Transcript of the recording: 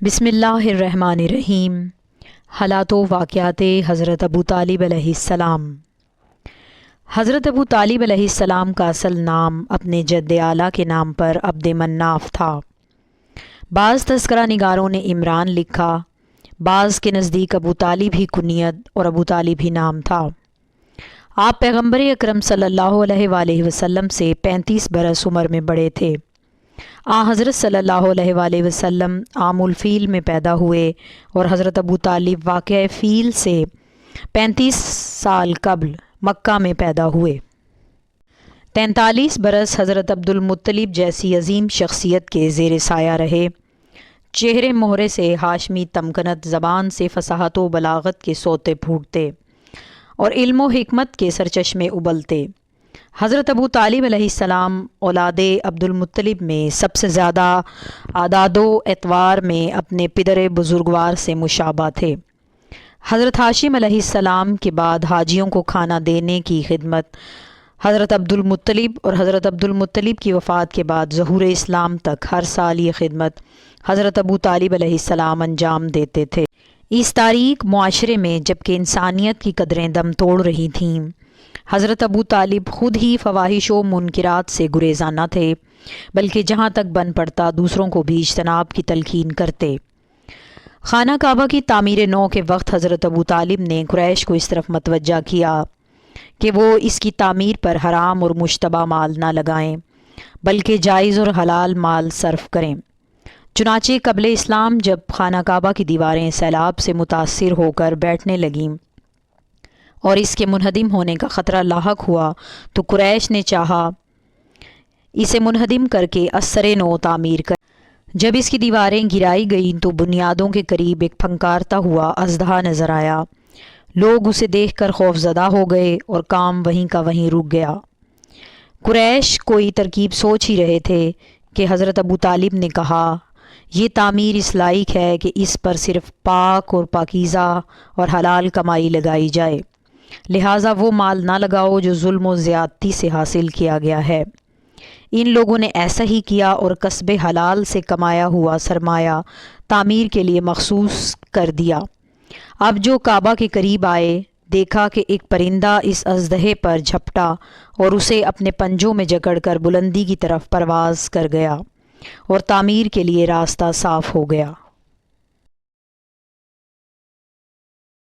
بسم اللہ الرحمن الرحیم۔ حالات و واقعات حضرت ابو طالب علیہ السلام۔ حضرت ابو طالب علیہ السلام کا اصل نام اپنے جد اعلیٰ کے نام پر عبد مناف تھا۔ بعض تذکرہ نگاروں نے عمران لکھا، بعض کے نزدیک ابو طالب ہی کنیت اور ابو طالب ہی نام تھا۔ آپ پیغمبر اکرم صلی اللہ علیہ وآلہ وسلم سے 35 برس عمر میں بڑے تھے۔ حضرت صلی اللہ علیہ وآلہ وسلم عام الفیل میں پیدا ہوئے اور حضرت ابو طالب واقعہ فیل سے 35 سال قبل مکہ میں پیدا ہوئے۔ 43 برس حضرت عبد المطلب جیسی عظیم شخصیت کے زیر سایہ رہے۔ چہرے مہرے سے ہاشمی تمکنت، زبان سے فصاحت و بلاغت کے سوتے پھوٹتے اور علم و حکمت کے سرچشمے ابلتے۔ حضرت ابو طالب علیہ السلام اولاد عبد المطلب میں سب سے زیادہ اعداد و اطوار میں اپنے پدر بزرگوار سے مشابہ تھے۔ حضرت ہاشم علیہ السلام کے بعد حاجیوں کو کھانا دینے کی خدمت حضرت عبد المطلب اور حضرت عبد المطلب کی وفات کے بعد ظہور اسلام تک ہر سال یہ خدمت حضرت ابو طالب علیہ السلام انجام دیتے تھے۔ اس تاریک معاشرے میں جبکہ انسانیت کی قدریں دم توڑ رہی تھیں، حضرت ابو طالب خود ہی فواحش و منکرات سے گریزاں نہ تھے، بلکہ جہاں تک بن پڑتا دوسروں کو بھی اجتناب کی تلقین کرتے۔ خانہ کعبہ کی تعمیر نو کے وقت حضرت ابو طالب نے قریش کو اس طرف متوجہ کیا کہ وہ اس کی تعمیر پر حرام اور مشتبہ مال نہ لگائیں، بلکہ جائز اور حلال مال صرف کریں۔ چنانچہ قبل اسلام جب خانہ کعبہ کی دیواریں سیلاب سے متاثر ہو کر بیٹھنے لگیں اور اس کے منہدم ہونے کا خطرہ لاحق ہوا تو قریش نے چاہا اسے منہدم کر کے ازسر نو تعمیر کر۔ جب اس کی دیواریں گرائی گئیں تو بنیادوں کے قریب ایک پھنکارتا ہوا اژدہا نظر آیا۔ لوگ اسے دیکھ کر خوف زدہ ہو گئے اور کام وہیں کا وہیں رک گیا۔ قریش کوئی ترکیب سوچ ہی رہے تھے کہ حضرت ابو طالب نے کہا، یہ تعمیر اس لائق ہے کہ اس پر صرف پاک اور پاکیزہ اور حلال کمائی لگائی جائے، لہٰذا وہ مال نہ لگاؤ جو ظلم و زیادتی سے حاصل کیا گیا ہے۔ ان لوگوں نے ایسا ہی کیا اور کسب حلال سے کمایا ہوا سرمایہ تعمیر کے لیے مخصوص کر دیا۔ اب جو کعبہ کے قریب آئے، دیکھا کہ ایک پرندہ اس اژدہے پر جھپٹا اور اسے اپنے پنجوں میں جکڑ کر بلندی کی طرف پرواز کر گیا اور تعمیر کے لیے راستہ صاف ہو گیا۔